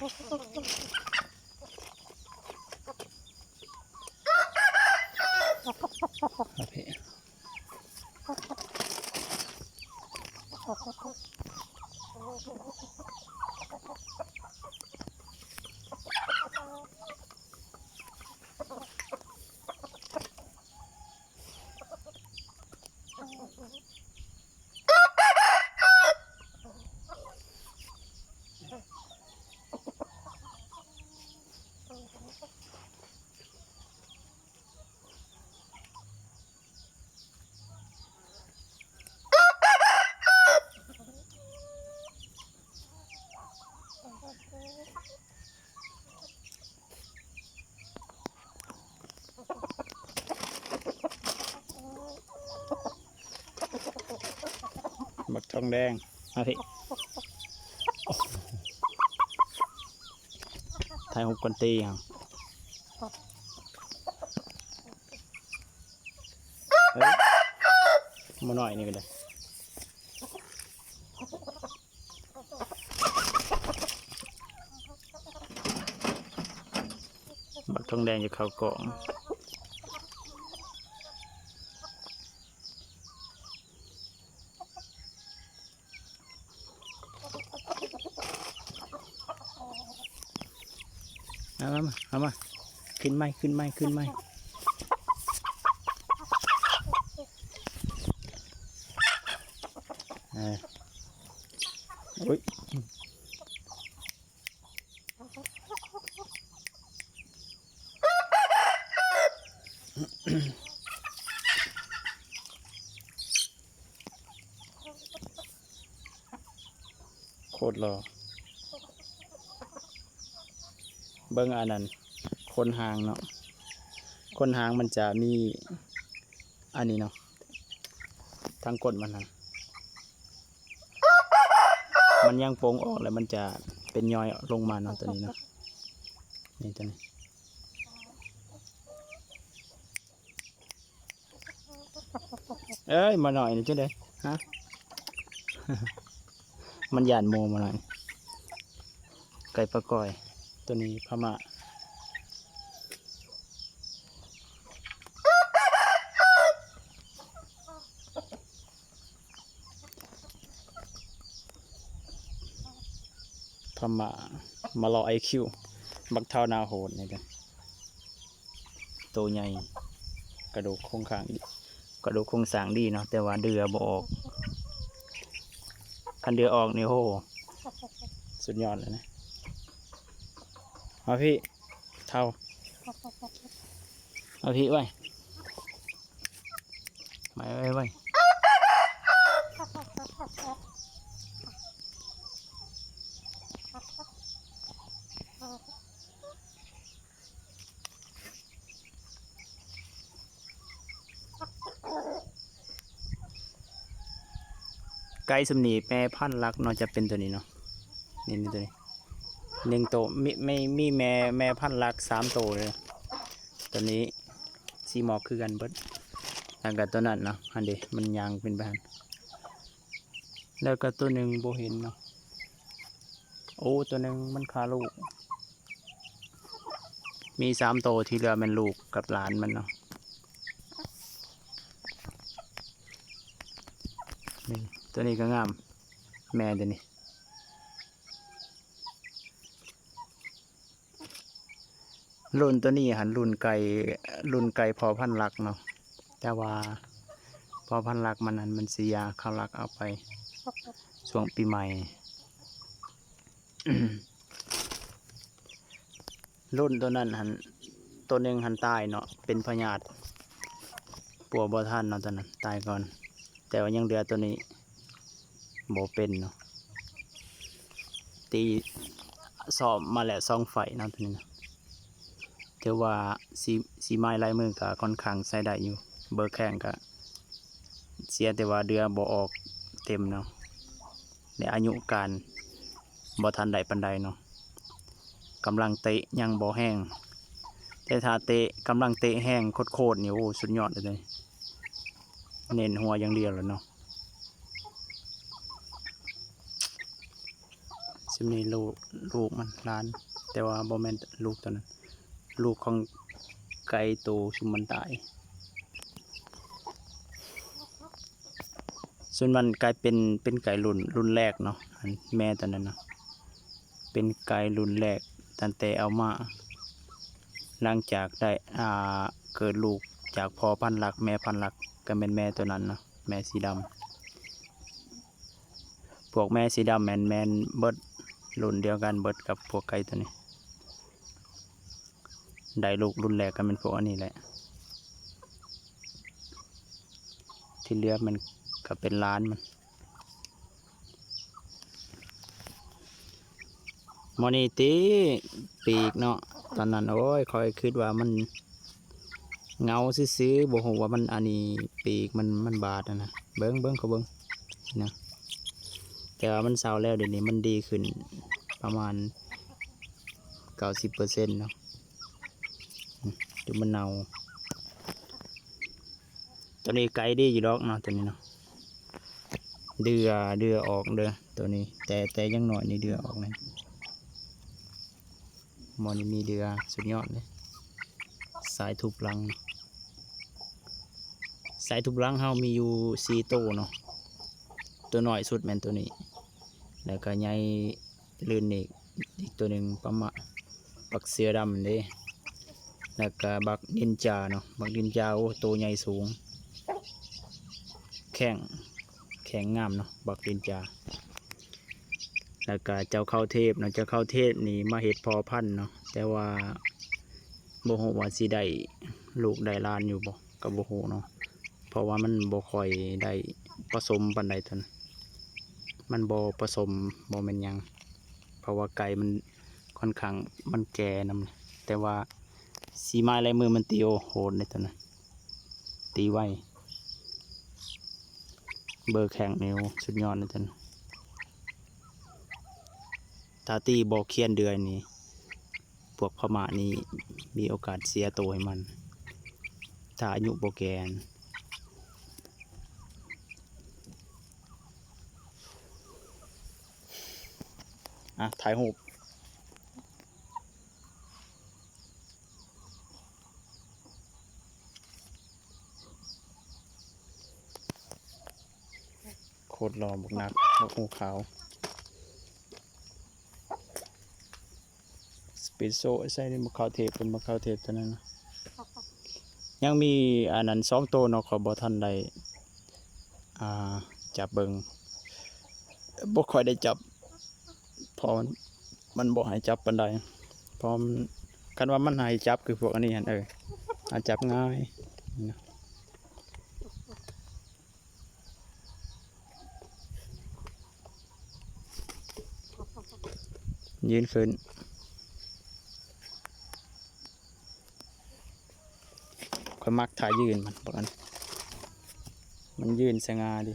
บักทองแดงมาพี่ถ่ายหุบกันตีครับมาหน่อยนี่ก็ได้บักทองแดงจะเข้ากล่องเอามาขึ้นไหมอุ้ยโคตรรอเบิ้งอันนั้นคนหางเนาะคนหางมันจะมีอันนี้เนาะทางก้นมันนะมันยังโป่งออกแล้วมันจะเป็นย้อยลงมาเนาะตัวนี้เนาะนี่ตัวนี้เอ้ยมาหน่อยนี่เจ้าเด้ฮะ มันหยาดโมมาหน่อยไก่ปลาก้อยตัวนี้พม่ามา รอไอคิวบักเท่านาโหดนี่กันตัวใหญ่กระดูกโครงสร้างดีเนาะแต่ว่าเดือบ่ออกคันเดือออกนี่โหสุดยอดเลยนะมาพี่เท่าเอาพี่ไว้ไว้ไก่สำนีแม่พันธุ์รักเนาะจะเป็นตัวนี้เนาะนี่ตัวนี้1 ตัวมีแม่พันธุ์รัก3 ตัวเลยตัวนี้สีหมอกคือกันเบิดแล้วก็ตัวนั้นเนาะอันเดีมันยางเป็นแบบแล้วก็ตัวหนึ่งโบเห็นเนาะโอ้ตัวหนึ่งมันคาลูกมี3 ตัวที่เหลือเป็นลูกกับหลานมันเนาะนี่ตัวนี้ก็งามแม่ตัวนี้รุ่นตัวนี้หันรุ่นไก่พอพันธุ์รักเนาะแต่ว่าพอพันธุ์รักมันนั้นมันเสียเขารักเอาไปช่วงปีใหม่ รุ่นตัวนั้นหันตัวหนึ่งหันตายเนาะเป็นพยาธิปัวบ่ทันเนาะตัวนั้นตายก่อนแต่ว่ายังเหลือตัวนี้บ่เป็นเนาะตีสอบมาแล้ว2 ไฟเนาะตัวนี้นะถือว่าสีไม้ลายมือก็ค่อนข้างใช้ได้อยู่เบอร์แข้งก็เสียแต่ว่าเดือบ่ออกเต็มเนาะในอายุการบ่ทันใดปันใดเนาะกำลังเตะยังบ่แห้งแต่ถ้าเตะกำลังเตะแห้งโคตรนี่โอ้สุดยอดเลยเน้นหัวอย่างเดียวเลยเนาะ ซึ่งนี่ลูกมันล้าน แต่ว่าบ่แม่นลูกตัวนั้น ลูกของไก่โตชุมมันตาย ส่วนมันกลายเป็นไก่รุ่นแรกเนาะอันแม่ตัวนั้นเนาะเป็นไก่รุ่นแรกตั้งแต่เอามาหลังจากได้เกิดลูกจากพ่อพันธุ์หลักแม่พันธุ์หลักก็เป็นแม่ตัวนั้นเนาะแม่สีดำพวกแม่สีดำแมนเบิดรุ่นเดียวกันเบิดกับพวกไก่ตัวนี้ได้ลูกรุ่นแรกก็เป็นพวกอันนี้แหละที่เหลือมันก็เป็นล้านมันมอนี่ตีปีกเนาะตอนนั้นโอ้ยคอยคิดว่ามันเงาซื้อๆบ่ฮู้ว่ามันอันนี้ปีกมันบาดนะเบิ่งเขาเบิ่งนะแต่ว่ามันเศร้าแล้วเดี๋ยวนี้มันดีขึ้นประมาณ 90%เนาะดูมันเนาตัวนี้ไกลดีอยู่ดอกเนาะตัวนี้เนาะเดือออกเด้อตัวนี้แต่ยังหน่อยนี่เดือออกเลยมอนี่มีเดือสุดยอดเลยสายทุบลังเฮามีอยู่4ตัวเนาะตัวน้อยสุดแม่นตัวนี้แล้วก็ใหญ่ลื่นอีกตัวหนึ่งประมาณบักเสือดำเด้แล้วก็บักนินจาเนาะบักนินจาโอ้ตัวใหญ่สูงแข็งงามเนาะบักนินจาแล้วก็เจ้าเข้าเทพเนาะเจ้าเข้าเทพนี่มาเห็ดพอพันธุ์เนาะแต่ว่าบ่ฮู้ว่าสิได้ลูกได้ล้านอยู่บ่ก็บ่ฮู้เนาะเพราะว่ามันบ่ค่อยได้ผสมปานใดเท่านั้นมันบ่ผสมบ่แม่นหยังเพราะว่าไก่มันค่อนข้างมันแก่นำแต่ว่าสีไม้ลายมือมันตีโหดในตัวนั้นตีไวเบอร์แข็งนิ้วสุดยอดในตัวนั้นถ้าตีบ่เคียนเดือนนี้พวกพม่านี่มีโอกาสเสียตัวให้มันถ้าอายุบ่แก่นถ่ายรูปโคตรหล่อบุกนักบุกหูขาวสเปโซใส่ในมะขาวเทปเป็นมะขาวเทปเท่านั้นนะยังมีอันนั้น2ตัวเนาะขอบ่ทันได้จับเบิ่งบ่ค่อยได้จับเพอมันบ่ให้จับปานใดเพราะคันว่ามันให้จับคือพวกอันนี้หั่นจับง่ายนะยืนขึ้นค่อยมักถ่ายยืนมันปกติมันยืนสง่าดิ